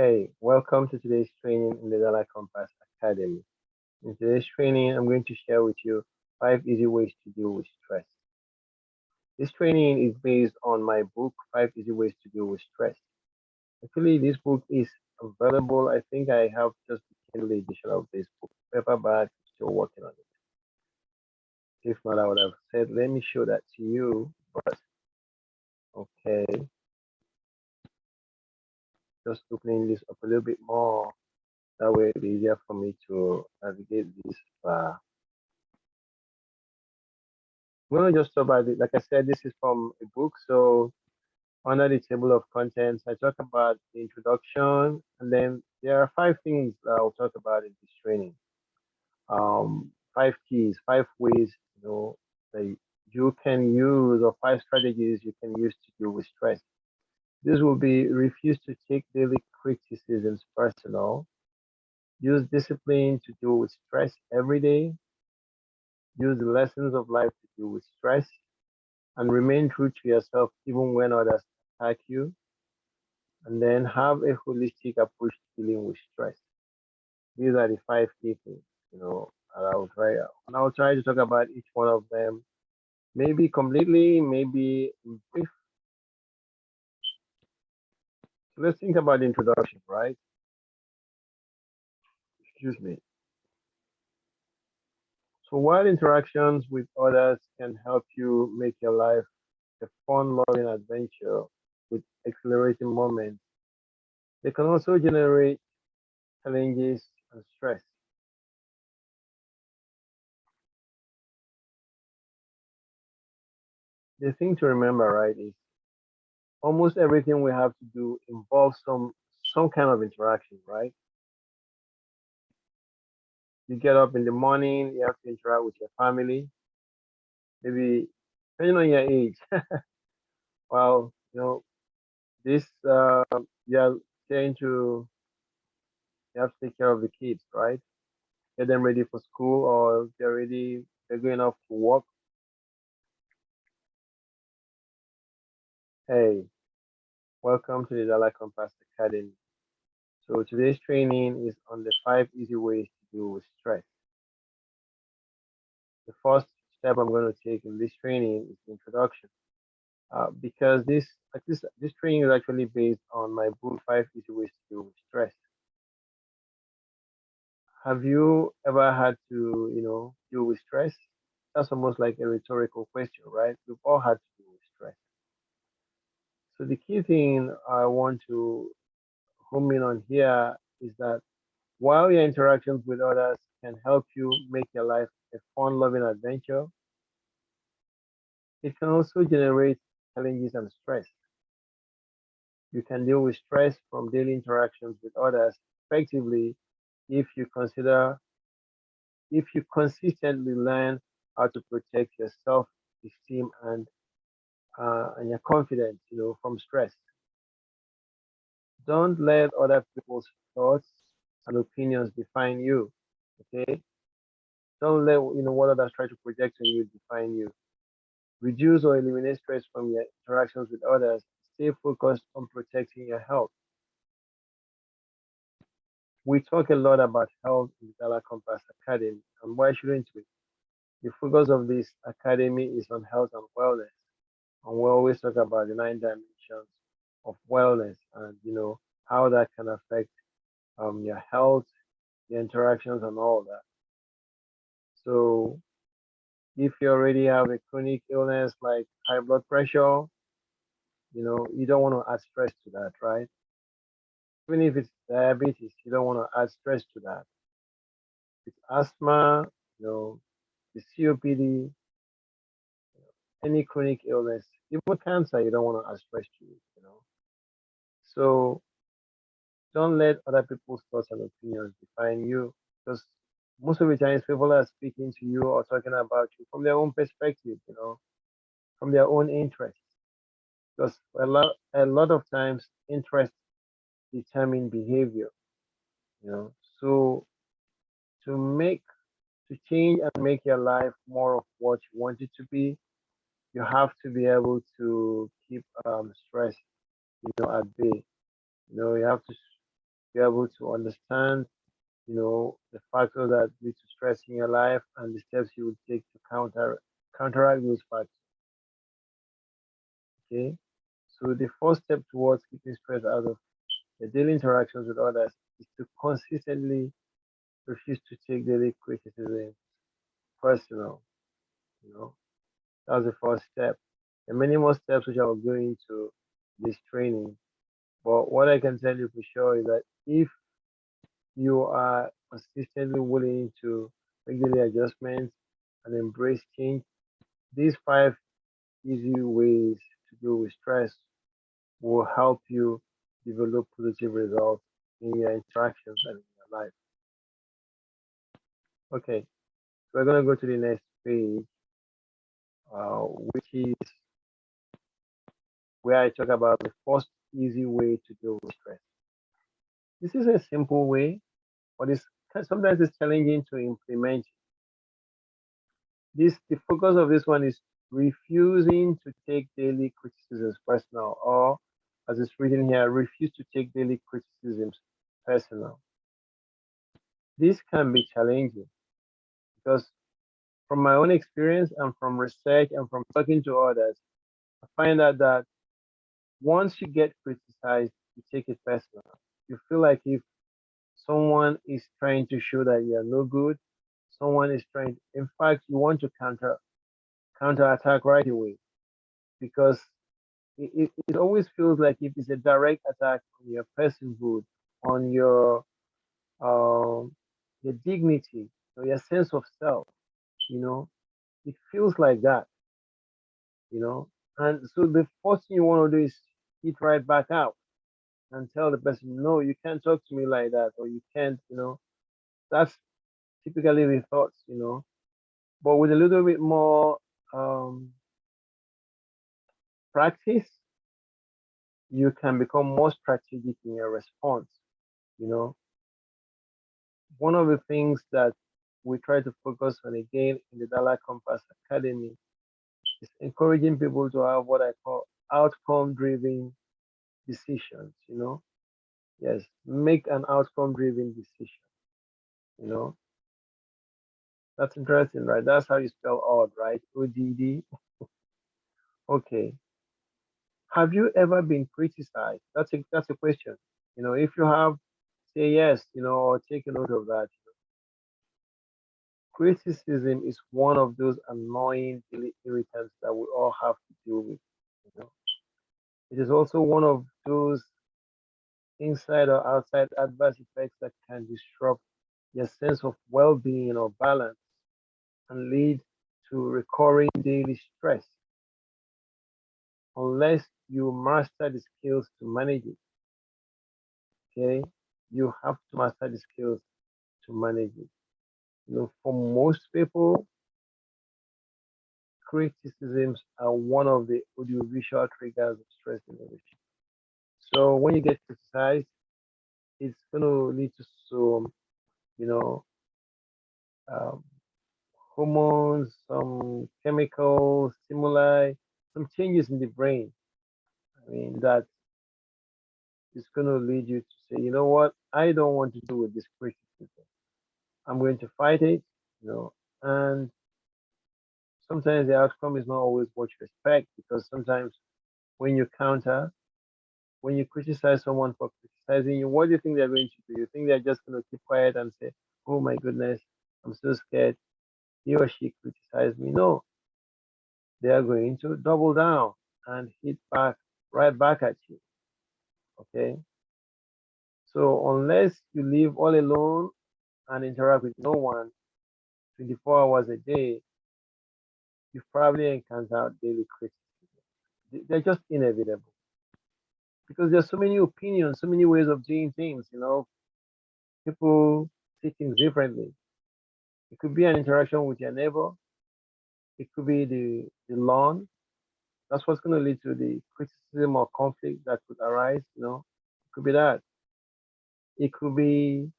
Hey, welcome to today's training in the Dalai Compass Academy. In today's training, I'm going to share with you 5 easy ways to deal with stress. This training is based on my book, 5 Easy Ways to Deal with Stress. Actually, this book is available. I think I have just the Kindle edition of this book. Paperback, still working on it. If not, I would have said, let me show that to you. But okay, just opening this up a little bit more. That way it'll be easier for me to navigate this. I'm going to just talk about it. Like I said, this is from a book. So under the table of contents, I talk about the introduction, and then there are 5 things that I'll talk about in this training. 5 keys, 5 ways, that you can use, or 5 strategies you can use to deal with stress. This will be: refuse to take daily criticisms personal, use discipline to deal with stress every day, use the lessons of life to deal with stress, and remain true to yourself even when others attack you, and then have a holistic approach to dealing with stress. These are the 5 key things, and I'll try to talk about each one of them, maybe completely, maybe in brief. So let's think about the introduction, right? Excuse me. So while interactions with others can help you make your life a fun, loving adventure with exhilarating moments, they can also generate challenges and stress. The thing to remember, right, is almost everything we have to do involves some kind of interaction, right? You get up in the morning, you have to interact with your family, maybe depending on your age. Well, this you're trying to you have to take care of the kids, right? Get them ready for school, or they're going off to work. Hey, welcome to the Dalai Compass Academy. So today's training is on the 5 easy ways to deal with stress. The first step I'm going to take in this training is the introduction, because this training is actually based on my book, 5 Easy Ways to Deal with Stress. Have you ever had to, deal with stress? That's almost like a rhetorical question, right? We've all had to deal with stress. So the key thing I want to home in on here is that while your interactions with others can help you make your life a fun, loving adventure, it can also generate challenges and stress. You can deal with stress from daily interactions with others effectively if you consider if you consistently learn how to protect your self-esteem and your confidence, from stress. Don't let other people's thoughts and opinions define you. Okay? Don't let what others try to project on you define you. Reduce or eliminate stress from your interactions with others. Stay focused on protecting your health. We talk a lot about health in the Dalai Compass Academy, and why shouldn't we? The focus of this academy is on health and wellness, and we always talk about the 9 dimensions of wellness, and how that can affect your health, your interactions, and all that. So if you already have a chronic illness like high blood pressure, you don't want to add stress to that, right? Even if it's diabetes, you don't want to add stress to that. It's asthma, the COPD, any chronic illness, even cancer, you don't want to add stress to it. So don't let other people's thoughts and opinions define you, because most of the times people are speaking to you or talking about you from their own perspective, from their own interests. Because a lot of times interests determine behavior, you know. So to make to change and make your life more of what you want it to be, you have to be able to keep stress, at bay. You have to. be able to understand, the factors that lead to stress in your life and the steps you would take to counteract those factors. Okay. So the first step towards keeping stress out of your daily interactions with others is to consistently refuse to take daily criticism personal. You know, that's the first step. There are many more steps which I will go into this training. But what I can tell you for sure is that if you are consistently willing to make daily adjustments and embrace change, these five easy ways to deal with stress will help you develop positive results in your interactions and in your life. Okay, so we're going to go to the next page, which is where I talk about the first easy way to deal with stress. This is a simple way, but sometimes it's challenging to implement. The focus of this one is refusing to take daily criticisms personal, or as it's written here, refuse to take daily criticisms personal. This can be challenging because from my own experience and from research and from talking to others, I find out that once you get criticized, you take it personal. You feel like if someone is trying to show that you're no good, someone is trying, in fact, you want to counterattack right away because it always feels like if it's a direct attack on your personhood, on um your dignity, or your sense of self, you know, it feels like that, you know. And so the first thing you want to do is hit right back out and tell the person, no, you can't talk to me like that, or you can't, that's typically the thoughts. But with a little bit more um, practice, you can become more strategic in your response. You know, one of the things that we try to focus on again in the Dollar Compass Academy is encouraging people to have what I call outcome driven decisions. Yes, make an outcome driven decision. You know, that's interesting, right? That's how you spell odd, right? ODD. Okay. Have you ever been criticized? That's a question. If you have, say yes, or take a note of that. Criticism is one of those annoying irritants that we all have to deal with. You know, it is also one of those inside or outside adverse effects that can disrupt your sense of well-being or balance and lead to recurring daily stress unless you master the skills to manage it. Okay, you have to master the skills to manage it. For most people, criticisms are one of the audiovisual triggers of stress in relationship. So when you get criticized, it's going to lead to some, you know, um, hormones, some chemical stimuli, some changes in the brain. I mean, that is going to lead you to say, you know what, I don't want to deal with this criticism. I'm going to fight it, and sometimes the outcome is not always what you expect because sometimes when you counter, when you criticize someone for criticizing you, what do you think they're going to do? You think they're just going to keep quiet and say, oh my goodness, I'm so scared. He or she criticized me. No, they are going to double down and hit back, right back at you. Okay. So unless you live all alone and interact with no one 24 hours a day, you've probably encountered daily criticism. They're just inevitable because there's so many opinions, so many ways of doing things. People see things differently. It could be an interaction with your neighbor. It could be the lawn. That's what's going to lead to the criticism or conflict that could arise. It could be that. It could be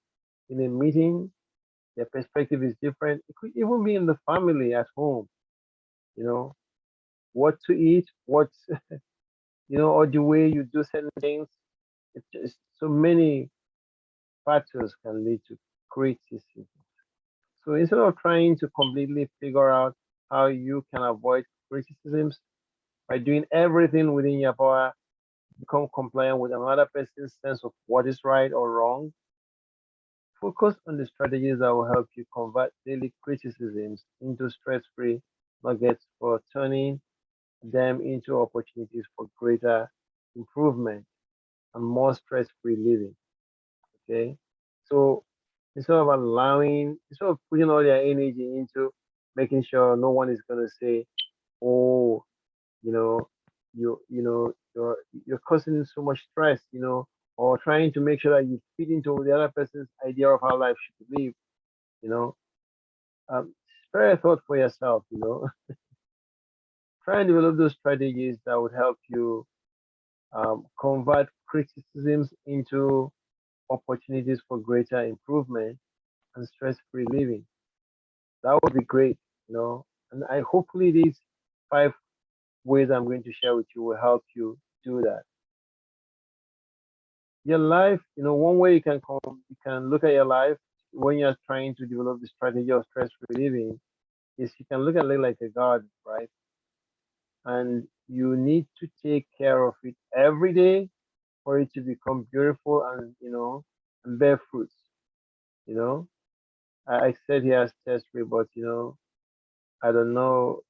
in a meeting. Their perspective is different. It could even be in the family at home. You know what to eat, what or the way you do certain things. It's just so many factors can lead to criticism. So instead of trying to completely figure out how you can avoid criticisms by doing everything within your power, become compliant with another person's sense of what is right or wrong, focus on the strategies that will help you convert daily criticisms into stress free nuggets for turning them into opportunities for greater improvement and more stress free living. Okay. So instead of putting all your energy into making sure no one is going to say, oh, you know, you're causing so much stress, or trying to make sure that you fit into the other person's idea of how life should be lived, you know. Spare a thought for yourself, Try and develop those strategies that would help you convert criticisms into opportunities for greater improvement and stress-free living. That would be great, And I hopefully these 5 ways I'm going to share with you will help you do that. Your life, one way you can look at your life when you're trying to develop the strategy of stress-free living is you can look at it like a garden, right? And you need to take care of it every day for it to become beautiful and and bear fruits. You know, I said here stress-free, but I don't know.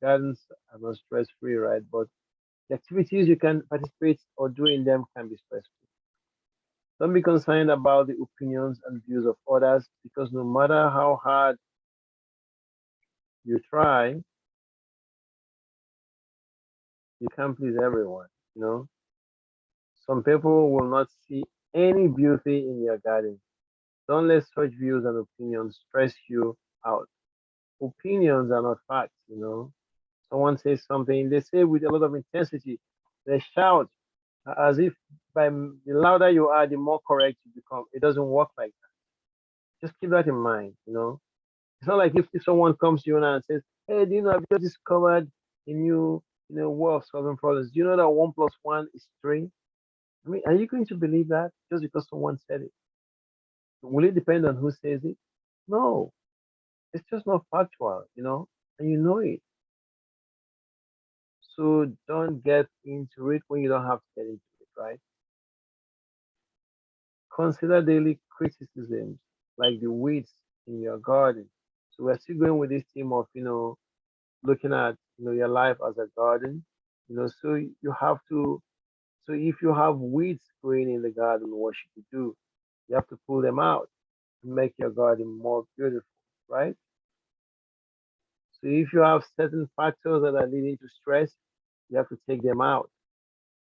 Gardens are not stress-free, right? But the activities you can participate or do in them can be stress-free. Don't be concerned about the opinions and views of others because no matter how hard you try, you can't please everyone. Some people will not see any beauty in your garden. Don't let such views and opinions stress you out. Opinions are not facts. Someone says something, they say with a lot of intensity, they shout as if the louder you are, the more correct you become. It doesn't work like that. Just keep that in mind. It's not like if someone comes to you now and says, hey, do you know, I've just discovered a new, way of solving problems. Do you know that 1 plus 1 is 3? I mean, are you going to believe that just because someone said it? Will it depend on who says it? No, it's just not factual, and you know it. So don't get into it when you don't have to get into it, right? Consider daily criticisms like the weeds in your garden. So we're still going with this theme of, looking at, your life as a garden. So you have to, so if you have weeds growing in the garden, what should you do? You have to pull them out to make your garden more beautiful, right? So if you have certain factors that are leading to stress, you have to take them out.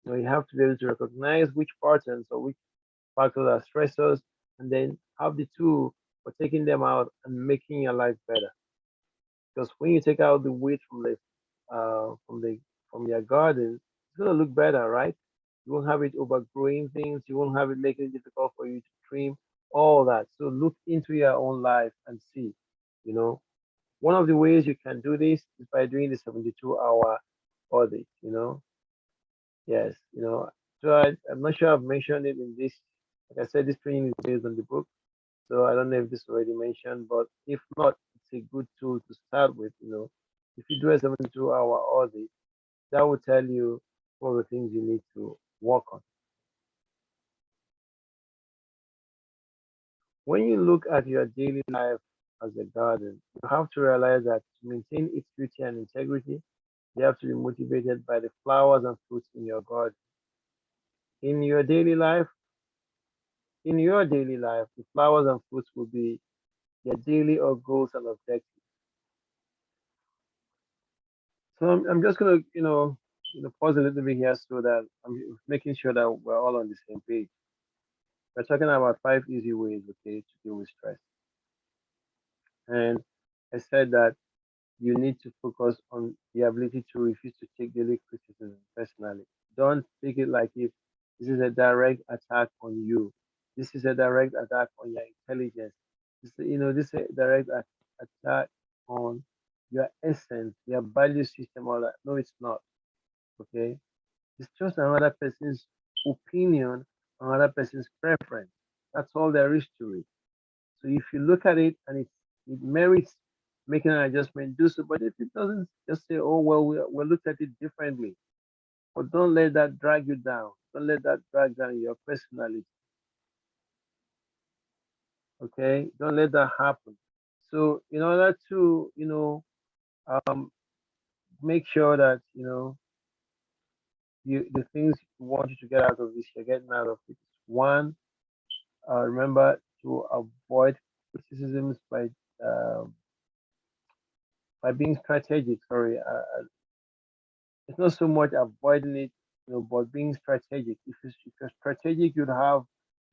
You have to be able to recognize which patterns or which factors are stressors, and then have the tool for taking them out and making your life better. Because when you take out the weed uh, from the from your garden, it's gonna look better, right? You won't have it overgrowing things. You won't have it making it difficult for you to trim all that. So look into your own life and see. You know, one of the ways you can do this is by doing the 72-hour audit. Yes. So I'm not sure I've mentioned it in this. Like I said, this training is based on the book. So I don't know if this is already mentioned, but if not, it's a good tool to start with. If you do a 72-hour audit, that will tell you all the things you need to work on. When you look at your daily life as a garden, you have to realize that to maintain its beauty and integrity, you have to be motivated by the flowers and fruits in your garden. In your daily life, in your daily life, the flowers and fruits will be your daily or goals and objectives. So I'm just gonna, pause a little bit here so that I'm making sure that we're all on the same page. We're talking about 5 easy ways, okay, to deal with stress. And I said that you need to focus on the ability to refuse to take daily criticism personally. Don't take it like if this is a direct attack on you. This is a direct attack on your intelligence. This is a direct attack on your essence, your value system, all that. No, it's not. Okay. It's just another person's opinion, another person's preference. That's all there is to it. So if you look at it and it merits making an adjustment, do so. But if it doesn't, just say, oh, well, we'll look at it differently. But don't let that drag you down. Don't let that drag down your personality. Okay? Don't let that happen. So in order to, um, make sure that, the things you want you to get out of this, you're getting out of it. One, remember to avoid criticisms um, by being strategic. Sorry, it's not so much avoiding it, but being strategic. If you're strategic, you'd have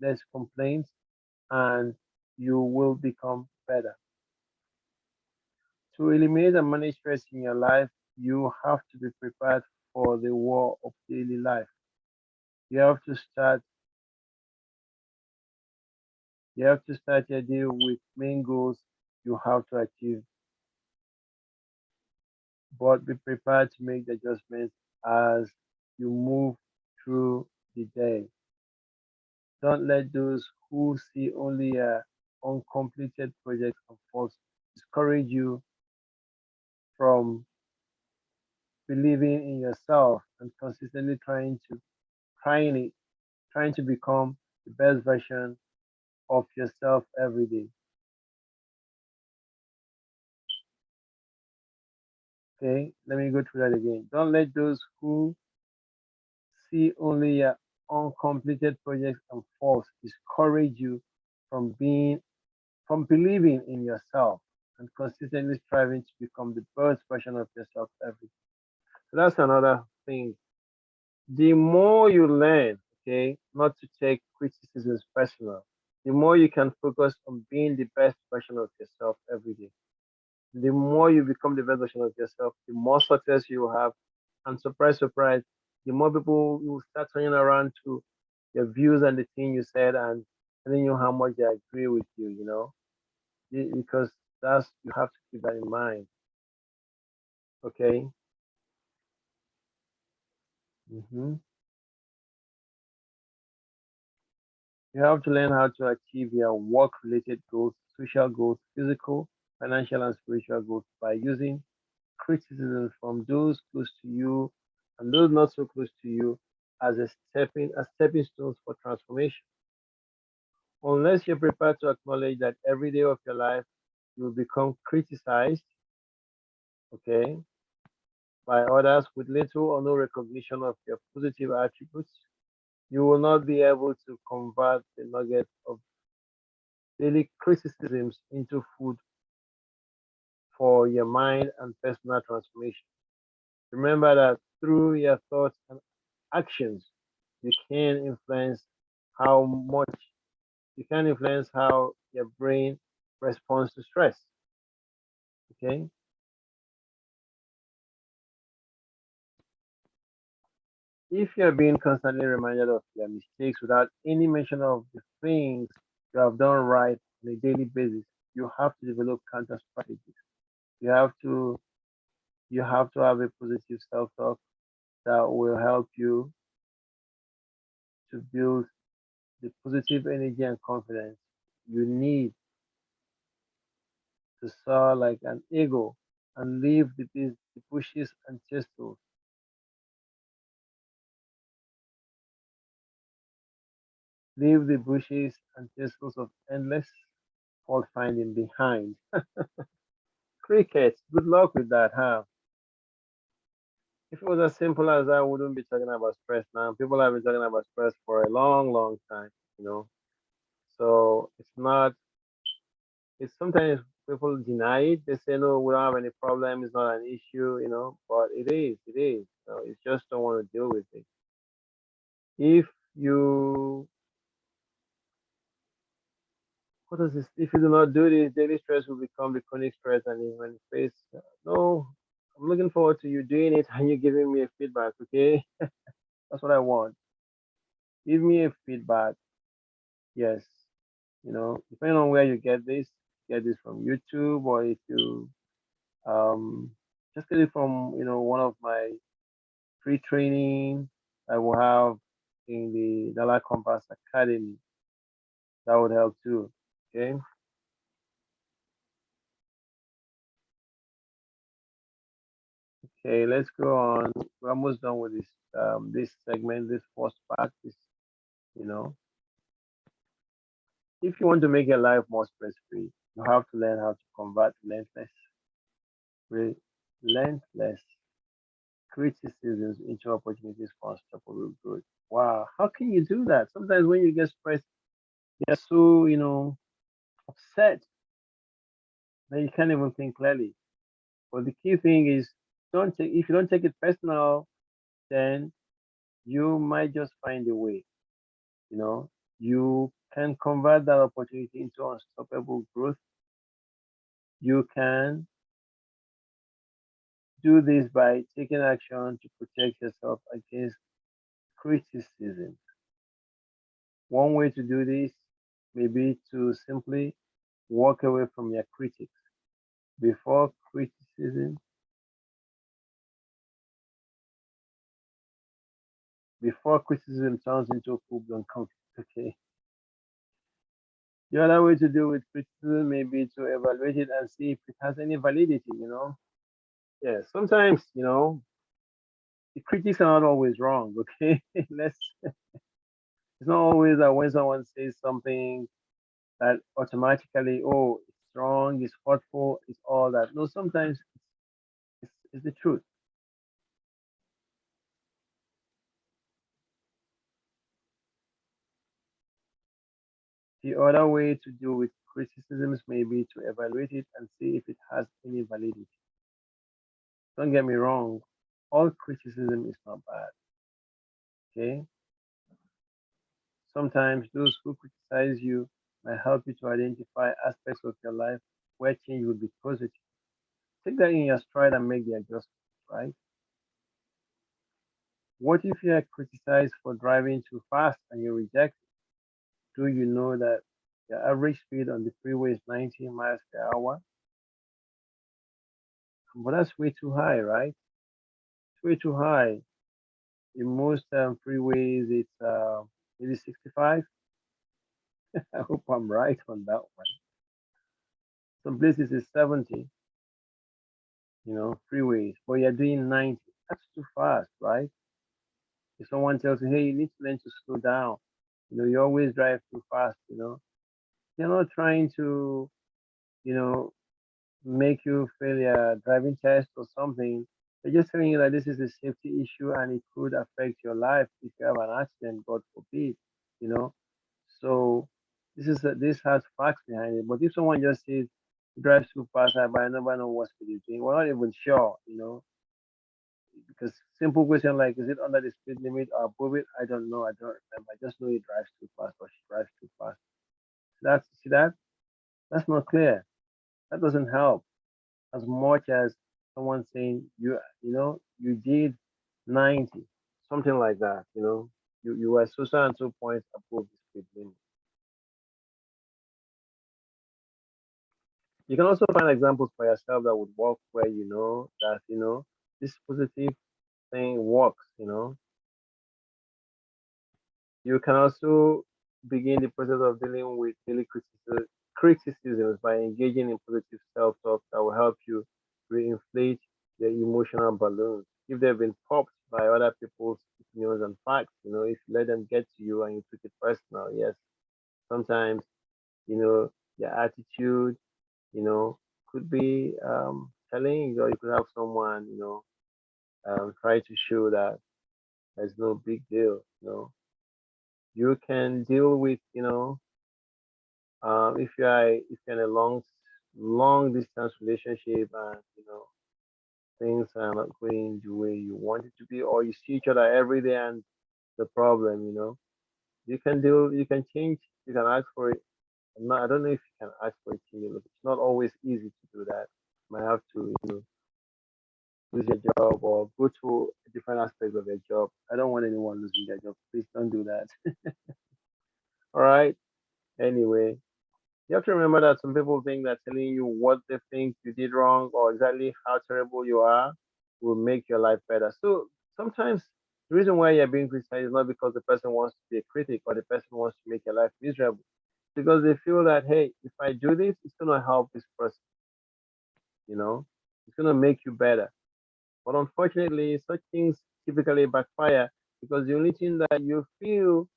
less complaints and you will become better. To eliminate and manage stress in your life, you have to be prepared for the war of daily life. You have to start. You have to start your day with main goals you have to achieve, but be prepared to make the adjustments as you move through the day. Don't let those who see only a uncompleted projects and faults discourage you from believing in yourself and consistently trying it, trying to become the best version of yourself every day. Okay, let me go through that again. Don't let those who see only your uncompleted projects and faults discourage you from from believing in yourself and consistently striving to become the best version of yourself every day. So that's another thing. The more you learn, okay, not to take criticisms personal, the more you can focus on being the best version of yourself every day. The more you become the best version of yourself, the more success you will have. And surprise, surprise, the more people will start turning around to your views and the thing you said and telling you how much they agree with you. Because you have to keep that in mind. Okay. hmm You have to learn how to achieve your work related goals, social goals, physical, financial, and spiritual goals by using criticism from those close to you and those not so close to you as stepping stones for transformation. Unless you're prepared to acknowledge that every day of your life you will become criticized, okay, by others with little or no recognition of your positive attributes, you will not be able to convert the nugget of daily criticisms into food for your mind and personal transformation. Remember that through your thoughts and actions, you can influence how much you can influence how your brain responds to stress. Okay. If you're being constantly reminded of your mistakes without any mention of the things you have done right on a daily basis, you have to develop counter strategies. You have to you have to have a positive self-talk that will help you to build the positive energy and confidence you need to soar like an eagle and leave the bushes and thistles, leave the bushes and thistles of endless fault finding behind. Cricket, good luck with that, huh? If it was as simple as that, I wouldn't be talking about stress now. People have been talking about stress for a long, long time, you know. So it's sometimes people deny it. They say, no, we don't have any problem. It's not an issue. But it is. So you just don't want to deal with it. If you, what is this? If you do not do this, daily stress will become the chronic stress, and when you face, no, I'm looking forward to you doing it and you giving me a feedback. Okay, that's what I want. Give me a feedback. Yes, depending on where you get this from YouTube, or if you um just get it from one of my free training I will have in the Dollar Compass Academy That would help too. Okay. Okay, let's go on. We're almost done with this segment, this first part. This, you know, if you want to make your life more stress free, you have to learn how to convert relentless criticisms into opportunities for unstoppable growth. Wow, how can you do that? Sometimes when you get stressed, you're so, upset that you can't even think clearly. But the key thing is, don't take if you don't take it personal, then you might just find a way. You know, you can convert that opportunity into unstoppable growth. You can do this by taking action to protect yourself against criticism. One way to do this may be to simply walk away from your critics before criticism turns into a full-blown conflict. Okay. The other way to deal with criticism may be to evaluate it and see if it has any validity. Yeah, sometimes, the critics are not always wrong, okay? It's not always that when someone says something that automatically, oh, it's wrong, it's hurtful, it's all that. No, sometimes it's the truth. The other way to deal with criticisms may be to evaluate it and see if it has any validity. Don't get me wrong, all criticism is not bad, okay? Sometimes those who criticize you might help you to identify aspects of your life where change would be positive. Take that in your stride and make the adjustments, right? What if you are criticized for driving too fast and you reject it? Do you know that the average speed on the freeway is 90 miles per hour? But that's way too high, right? It's way too high. In most freeways, it's maybe 65. I hope I'm right on that one. Some places it's 70, freeways, but you're doing 90. That's too fast, right? If someone tells you, hey, you need to learn to slow down, you always drive too fast. They're not trying to, you know, make you fail your driving test or something. They're just telling you that this is a safety issue and it could affect your life if you have an accident, God forbid, you know. So this has facts behind it. But if someone just says drive too fast, but I never know what speed is doing, we're not even sure. Because simple question like, is it under the speed limit or above it? I don't know. I don't remember. I just know he drives too fast or she drives too fast. That's not clear. That doesn't help as much as someone saying you did 90, something like that. You were so and so points above the speed limit. You can also find examples for yourself that would work where you know that this positive thing works. You can also begin the process of dealing with daily criticisms by engaging in positive self-talk that will help you reinflate your emotional balloons. If they've been popped by other people's opinions and facts, if you let them get to you and you took it personal, yes, sometimes, your attitude, you know, could be telling, or you could have someone, try to show that there's no big deal. You can deal with, if you're in a long distance relationship and things are not going the way you want it to be, or you see each other every day and the problem, you can change, you can ask for it. I don't know if you can ask for it to you. It's not always easy to do that. You might have to, lose your job or go to a different aspect of your job. I don't want anyone losing their job. Please don't do that. All right. Anyway, you have to remember that some people think that telling you what they think you did wrong or exactly how terrible you are will make your life better. So sometimes the reason why you're being criticized is not because the person wants to be a critic or the person wants to make your life miserable. because they feel that, hey, if I do this, it's gonna help this person, you know, it's gonna make you better. But unfortunately, such things typically backfire because the only thing that you feel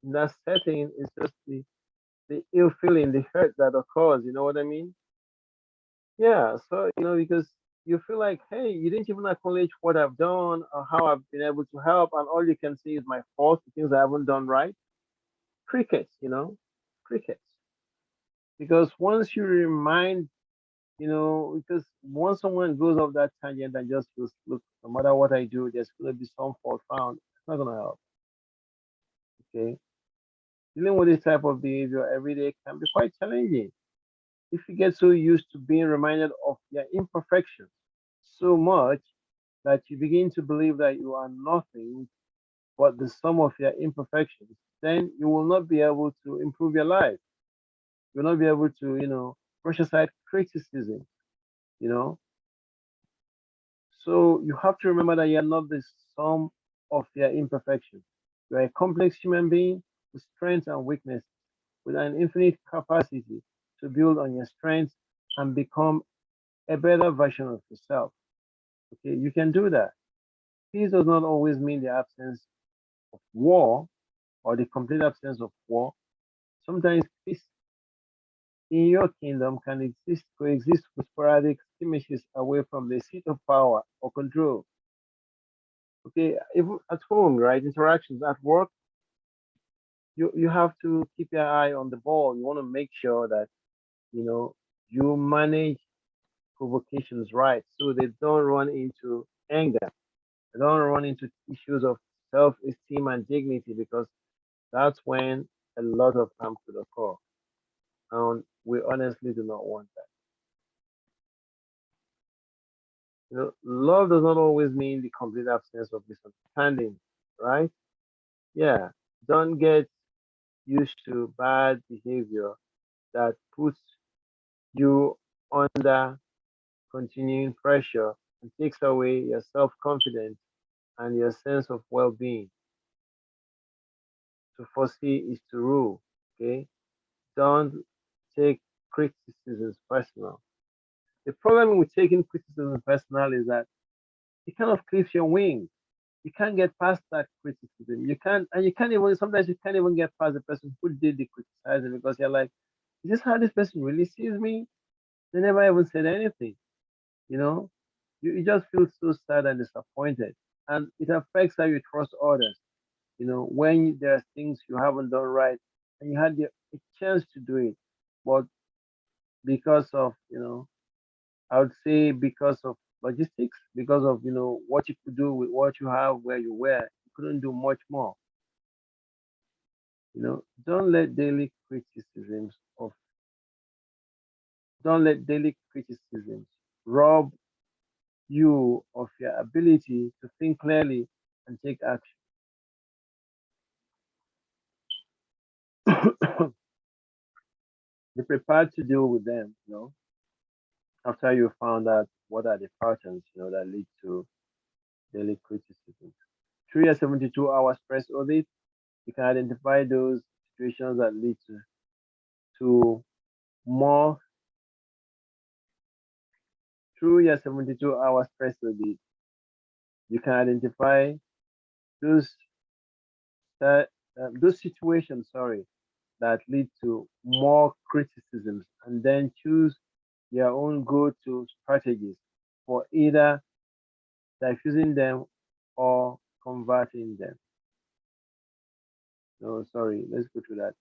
in that setting is just the ill feeling, the hurt that occurs. You know what I mean? Yeah. So, because you feel like, hey, you didn't even acknowledge what I've done or how I've been able to help, and all you can see is my fault, the things I haven't done right. Crickets, crickets. Because once you remind, because once someone goes off that tangent and just feels, look, no matter what I do, there's going to be some fault found. It's not going to help. Okay. Dealing with this type of behavior every day can be quite challenging if you get so used to being reminded of your imperfections so much that you begin to believe that you are nothing but the sum of your imperfections, then you will not be able to improve your life. You'll not be able to, brush aside criticism, you know. So you have to remember that you are not the sum of your imperfections. You are a complex human being with strengths and weaknesses, with an infinite capacity to build on your strengths and become a better version of yourself. Okay, you can do that. Peace does not always mean the absence of war or the complete absence of war. Sometimes peace in your kingdom can coexist with sporadic skirmishes away from the seat of power or control. Okay, even at home, right? Interactions at work, you have to keep your eye on the ball. You want to make sure that you know you manage provocations right, so they don't run into anger. They don't run into issues of self-esteem and dignity because that's when a lot of harm could occur. And we honestly do not want that. Love does not always mean the complete absence of misunderstanding, right? Yeah. Don't get used to bad behavior that puts you under continuing pressure and takes away your self confidence and your sense of well being. To foresee is to rule. Okay? Don't take criticisms personal. The problem with taking criticism personal is that it kind of clips your wings. You can't get past that criticism. You can't even, sometimes you can't even get past the person who did the criticizing because you're like, is this how this person really sees me? They never even said anything, you know? You just feel so sad and disappointed. And it affects how you trust others. When there are things you haven't done right and you had a chance to do it, but because of, I would say because of logistics, because of, what you could do with what you have where you were, you couldn't do much more. Don't let daily criticisms rob you of your ability to think clearly and take action. Be prepared to deal with them, after you found out what are the patterns, that lead to daily criticism. Through your 72-hour stress audit, you can identify those situations that lead to more. Through your 72-hour stress audit, you can identify those those situations, sorry, that lead to more criticisms, and then choose your own go-to strategies for either diffusing them or converting them. No, sorry, let's go through that.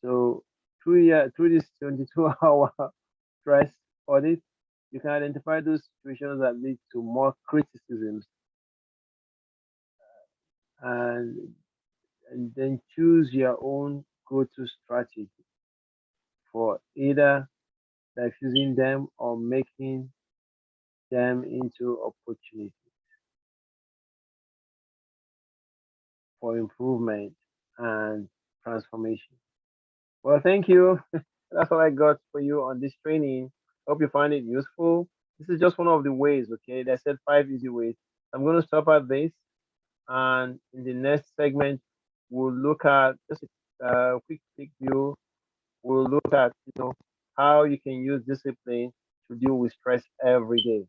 So through this 22-hour stress audit, you can identify those situations that lead to more criticisms and then choose your own go-to strategy for either diffusing them or making them into opportunities for improvement and transformation. Well, thank you. That's all I got for you on this training. Hope you find it useful. This is just one of the ways, okay? They said 5 easy ways. I'm going to stop at this. And in the next segment, we'll look at just a quick view We'll look at how you can use discipline to deal with stress every day.